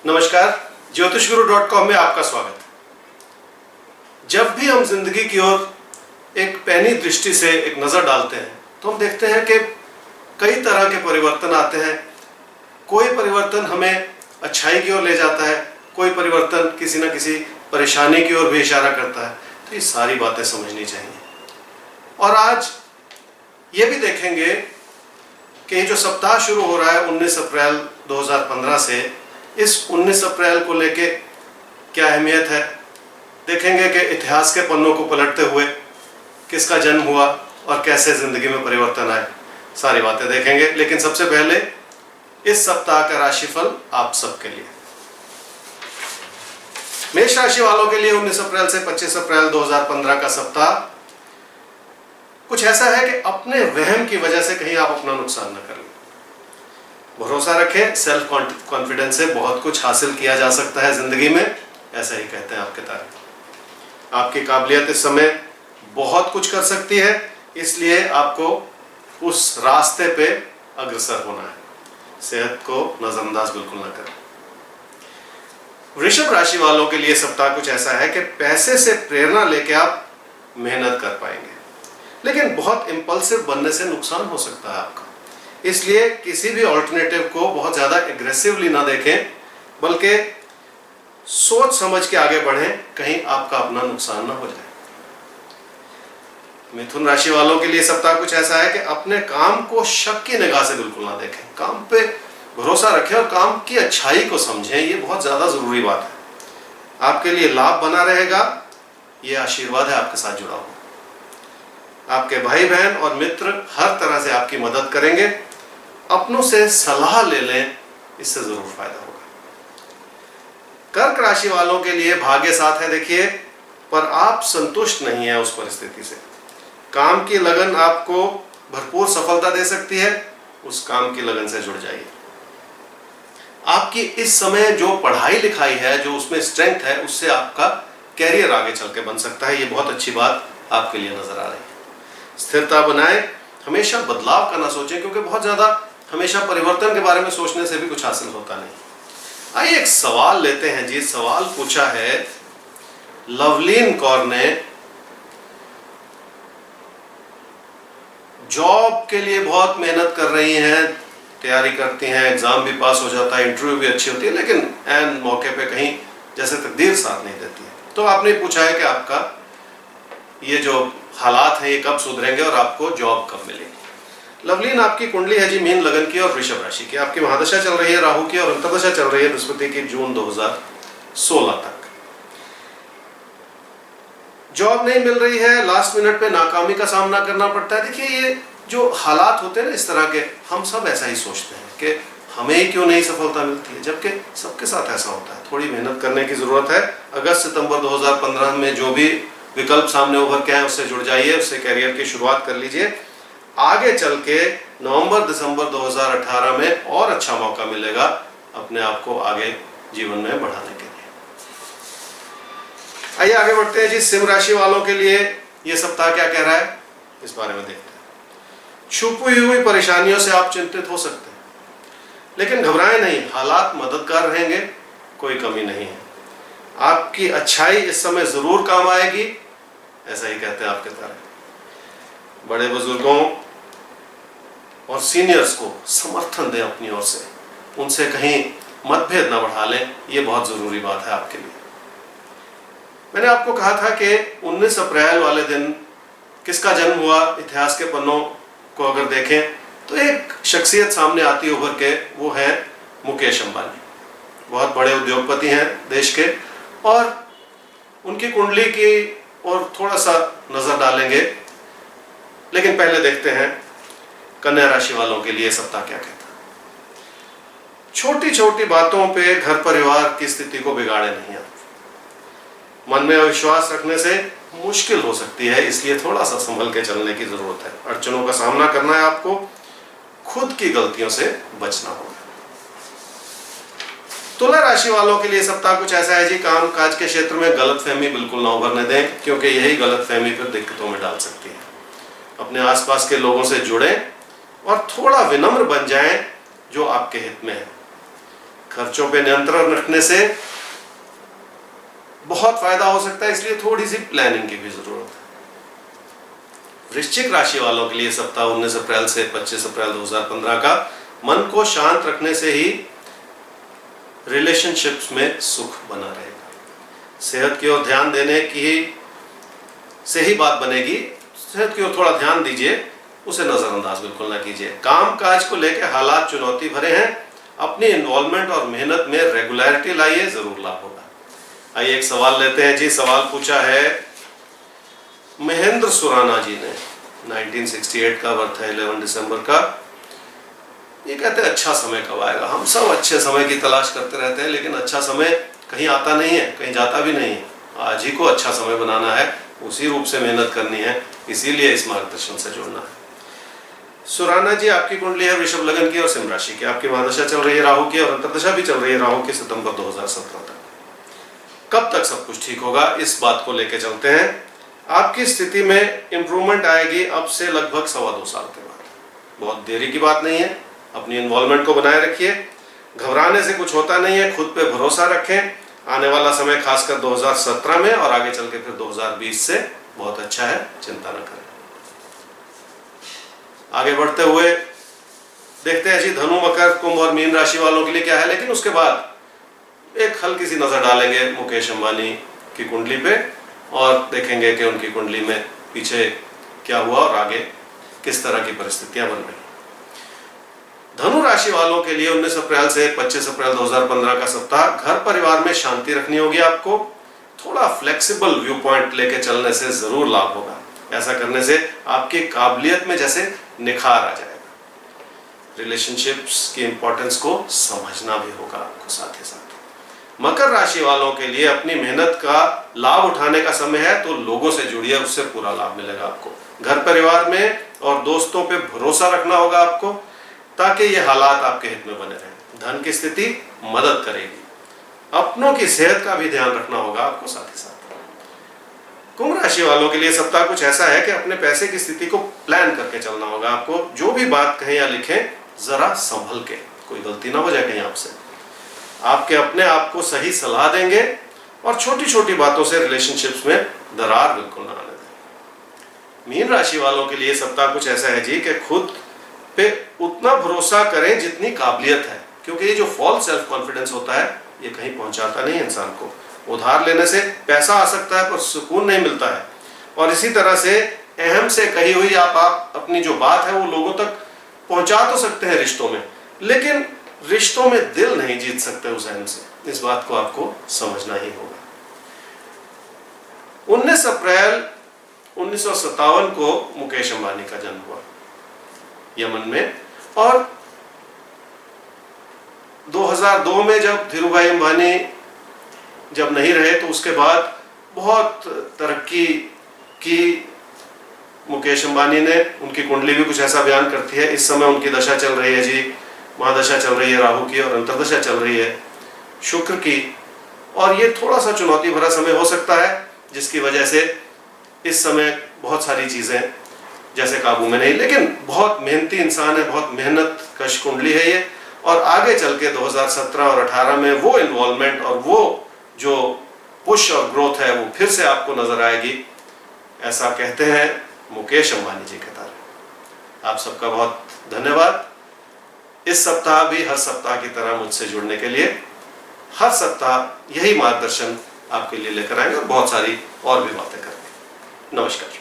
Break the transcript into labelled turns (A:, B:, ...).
A: नमस्कार, ज्योतिषगुरु.com में आपका स्वागत है। जब भी हम जिंदगी की ओर एक पैनी दृष्टि से एक नजर डालते हैं तो हम देखते हैं कि कई तरह के परिवर्तन आते हैं। कोई परिवर्तन हमें अच्छाई की ओर ले जाता है, कोई परिवर्तन किसी न किसी परेशानी की ओर भी इशारा करता है। तो ये सारी बातें समझनी चाहिए। और आज ये भी देखेंगे कि ये जो सप्ताह शुरू हो रहा है 19 अप्रैल 2015 से, इस 19 अप्रैल को लेके क्या अहमियत है। देखेंगे कि इतिहास के पन्नों को पलटते हुए किसका जन्म हुआ और कैसे जिंदगी में परिवर्तन आए, सारी बातें देखेंगे। लेकिन सबसे पहले इस सप्ताह का राशिफल आप सबके लिए। मेष राशि वालों के लिए 19 अप्रैल से 25 अप्रैल 2015 का सप्ताह कुछ ऐसा है कि अपने वहम की वजह से कहीं आप अपना नुकसान न करें। भरोसा रखें, सेल्फ कॉन्फिडेंस से बहुत कुछ हासिल किया जा सकता है जिंदगी में, ऐसा ही कहते हैं आपके तारे। आपकी काबिलियत इस समय बहुत कुछ कर सकती है, इसलिए आपको उस रास्ते पे अग्रसर होना है। सेहत को नजरअंदाज बिल्कुल ना करें। वृषभ राशि वालों के लिए सप्ताह कुछ ऐसा है कि पैसे से प्रेरणा लेके आप मेहनत कर पाएंगे, लेकिन बहुत इंपल्सिव बनने से नुकसान हो सकता है आपका। इसलिए किसी भी ऑल्टरनेटिव को बहुत ज्यादा एग्रेसिवली ना देखें, बल्कि सोच समझ के आगे बढ़ें, कहीं आपका अपना नुकसान ना हो जाए। मिथुन राशि वालों के लिए सप्ताह कुछ ऐसा है कि अपने काम को शक की निगाह से बिल्कुल ना देखें। काम पे भरोसा रखें और काम की अच्छाई को समझें, ये बहुत ज्यादा जरूरी बात है। आपके लिए लाभ बना रहेगा, ये आशीर्वाद है आपके साथ जुड़ा हुआ। आपके भाई बहन और मित्र हर तरह से आपकी मदद करेंगे। अपनों से सलाह ले लें, इससे जरूर फायदा होगा। कर्क राशि वालों के लिए भाग्य साथ है देखिए, पर आप संतुष्ट नहीं है उस परिस्थिति से। काम की लगन आपको भरपूर सफलता दे सकती है, उस काम की लगन से जुड़ जाइए। आपकी इस समय जो पढ़ाई लिखाई है, जो उसमें स्ट्रेंथ है, उससे आपका कैरियर आगे चल के बन सकता है। ये बहुत अच्छी बात आपके लिए नजर आ रही है। स्थिरता बनाए, हमेशा बदलाव का ना सोचें, क्योंकि बहुत ज्यादा हमेशा परिवर्तन के बारे में सोचने से भी कुछ हासिल होता नहीं। आइए एक सवाल लेते हैं जी। सवाल पूछा है लवलीन कौर ने, जॉब के लिए बहुत मेहनत कर रही हैं, तैयारी करती हैं, एग्जाम भी पास हो जाता है, इंटरव्यू भी अच्छी होती है, लेकिन एन मौके पे कहीं जैसे तकदीर साथ नहीं देती है। तो आपने पूछा है कि आपका ये जो हालात हैं ये कब सुधरेंगे और आपको जॉब कब मिलेगी। लवलीन, आपकी कुंडली है जी मीन लगन की और वृषभ राशि की। आपकी महादशा चल रही है राहु की और अंतर्दशा चल रही है बृहस्पति की जून 2016 तक। जॉब नहीं मिल रही है, लास्ट मिनट पे नाकामी का सामना करना पड़ता है। देखिए, ये जो हालात होते हैं ना इस तरह के, हम सब ऐसा ही सोचते हैं कि हमें ही क्यों नहीं सफलता मिलती है, जबकि सबके साथ ऐसा होता है। थोड़ी मेहनत करने की जरूरत है। अगस्त सितंबर 2015 में जो भी विकल्प सामने उभर के हैं उससे जुड़ जाइए, उससे कैरियर की शुरुआत कर लीजिए। आगे चल के नवंबर दिसंबर 2018 में और अच्छा मौका मिलेगा अपने आप को आगे जीवन में बढ़ाने के लिए। आइए आगे बढ़ते हैं जी। सिंह राशि वालों के लिए यह सप्ताह क्या कह रहा है, इस बारे में देखते हैं। छुपी हुई परेशानियों से आप चिंतित हो सकते हैं, लेकिन घबराएं नहीं, हालात मददगार रहेंगे, कोई कमी नहीं है। आपकी अच्छाई इस समय जरूर काम आएगी, ऐसा ही कहते हैं आपके तारे। बड़े बुजुर्गों और सीनियर्स को समर्थन दें अपनी ओर से, उनसे कहीं मतभेद ना बढ़ा लें, ये बहुत जरूरी बात है आपके लिए। मैंने आपको कहा था कि 19 अप्रैल वाले दिन किसका जन्म हुआ, इतिहास के पन्नों को अगर देखें तो एक शख्सियत सामने आती है उभर के, वो है मुकेश अंबानी। बहुत बड़े उद्योगपति हैं देश के, और उनकी कुंडली की और थोड़ा सा नजर डालेंगे। लेकिन पहले देखते हैं कन्या राशि वालों के लिए सप्ताह क्या कहता है। छोटी छोटी बातों पे घर परिवार की स्थिति को बिगाड़े नहीं आप। मन में अविश्वास रखने से मुश्किल हो सकती है, इसलिए थोड़ा सा संभल के चलने की जरूरत है। अड़चनों का सामना करना है आपको, खुद की गलतियों से बचना होगा। तुला राशि वालों के लिए सप्ताह कुछ ऐसा है जी। काम काज के क्षेत्र में गलतफहमी बिल्कुल ना उभरने दें, क्योंकि यही गलतफहमी फिर दिक्कतों में डाल सकती है। अपने आसपास के लोगों से जुड़ें और थोड़ा विनम्र बन जाएं, जो आपके हित में है। खर्चों पे नियंत्रण रखने से बहुत फायदा हो सकता है, इसलिए थोड़ी सी प्लानिंग की भी जरूरत है। वृश्चिक राशि वालों के लिए सप्ताह 19 अप्रैल से 25 अप्रैल 2015 का मन को शांत रखने से ही रिलेशनशिप्स में सुख बना रहेगा। सेहत की ओर ध्यान देने की से ही बात बनेगी। सेहत की ओर थोड़ा ध्यान दीजिए, उसे नजरअंदाज बिल्कुल ना कीजिए। काम काज को लेकर हालात चुनौती भरे हैं, अपनी इन्वॉल्वमेंट और मेहनत में रेगुलरिटी लाइए, जरूर लाभ होगा। आइए एक सवाल लेते हैं जी। सवाल पूछा है महेंद्र सुराना जी ने, 1968 का बर्थ है, 11 दिसंबर का। ये कहते हैं अच्छा समय कब आएगा। हम सब अच्छे समय की तलाश करते रहते हैं, लेकिन अच्छा समय कहीं आता नहीं है, कहीं जाता भी नहीं है। आज ही को अच्छा समय बनाना है, उसी रूप से मेहनत करनी है, इसीलिए इस मार्गदर्शन से जुड़ना है। सुराना जी, आपकी कुंडली है वृषभ लग्न की और सिंह राशि की। आपकी महादशा चल रही है राहु की और अंतर्दशा भी चल रही है राहु की सितंबर 2017 तक। कब तक सब कुछ ठीक होगा, इस बात को लेकर चलते हैं। आपकी स्थिति में इंप्रूवमेंट आएगी अब से लगभग 2.25 साल के बाद। बहुत देरी की बात नहीं है। अपनी इन्वॉल्वमेंट को बनाए रखिए, घबराने से कुछ होता नहीं है, खुद पे भरोसा रखें। आने वाला समय खासकर 2017 में और आगे चल के फिर 2020 से बहुत अच्छा है, चिंता न करें। आगे बढ़ते हुए देखते हैं जी धनु, मकर, कुंभ और मीन राशि वालों के लिए क्या है। लेकिन उसके बाद एक हल्की सी नजर डालेंगे मुकेश अंबानी की कुंडली पे और देखेंगे कि उनकी कुंडली में पीछे क्या हुआ और आगे किस तरह की परिस्थितियां बन रही। धनु राशि वालों के लिए 19 अप्रैल से 25 अप्रैल 2015 का सप्ताह घर परिवार में शांति रखनी होगी। आपको थोड़ा फ्लेक्सिबल व्यू पॉइंट लेके चलने से जरूर लाभ होगा। ऐसा करने से आपकी काबिलियत में जैसे निखार आ जाएगा। रिलेशनशिप्स की इंपॉर्टेंस को समझना भी होगा आपको साथ ही साथ। मकर राशि वालों के लिए अपनी मेहनत का लाभ उठाने का समय है, तो लोगों से जुड़िए, उससे पूरा लाभ मिलेगा आपको। घर परिवार में और दोस्तों पे भरोसा रखना होगा आपको, ताकि ये हालात आपके हित में बने रहें। धन की स्थिति मदद करेगी। अपनों की सेहत का भी ध्यान रखना होगा आपको साथ ही साथ। कुंभ राशि वालों के लिए सप्ताह कुछ ऐसा है कि अपने पैसे की स्थिति को प्लान करके चलना होगा आपको। जो भी बात कहें या लिखें जरा संभल के, कोई गलती ना हो जाए कहीं आपसे। आपके अपने आप को सही सलाह देंगे और छोटी छोटी बातों से रिलेशनशिप्स में दरार बिल्कुल ना आने दें। मीन राशि वालों के लिए सप्ताह कुछ ऐसा है जी कि खुद पे उतना भरोसा करें जितनी काबिलियत है, क्योंकि ये जो फॉल्स सेल्फ कॉन्फिडेंस होता है ये कहीं पहुंचाता नहीं है इंसान को। उधार लेने से पैसा आ सकता है पर सुकून नहीं मिलता है। और इसी तरह से अहम से कही हुई आप अपनी जो बात है वो लोगों तक पहुंचा तो सकते हैं रिश्तों में, लेकिन रिश्तों में दिल नहीं जीत सकते उस अहम से। इस बात को आपको समझना ही होगा। 19 अप्रैल 1957 को मुकेश अंबानी का जन्म हुआ यमन में, और 2002 में जब धीरूभाई अंबानी जब नहीं रहे तो उसके बाद बहुत तरक्की की मुकेश अंबानी ने। उनकी कुंडली भी कुछ ऐसा बयान करती है। इस समय उनकी दशा चल रही है जी, महादशा चल रही है राहु की और अंतर्दशा चल रही है शुक्र की। और ये थोड़ा सा चुनौती भरा समय हो सकता है, जिसकी वजह से इस समय बहुत सारी चीजें जैसे काबू में नहीं, लेकिन बहुत मेहनती इंसान है, बहुत मेहनत कश कुंडली है ये। और आगे चल के 2017 और 18 में वो इन्वॉल्वमेंट और वो जो पुश और ग्रोथ है वो फिर से आपको नजर आएगी। ऐसा कहते हैं मुकेश अंबानी जी के तारे। आप सबका बहुत धन्यवाद। इस सप्ताह भी हर सप्ताह की तरह मुझसे जुड़ने के लिए, हर सप्ताह यही मार्गदर्शन आपके लिए लेकर आएंगे और बहुत सारी और भी बातें करेंगे। नमस्कार।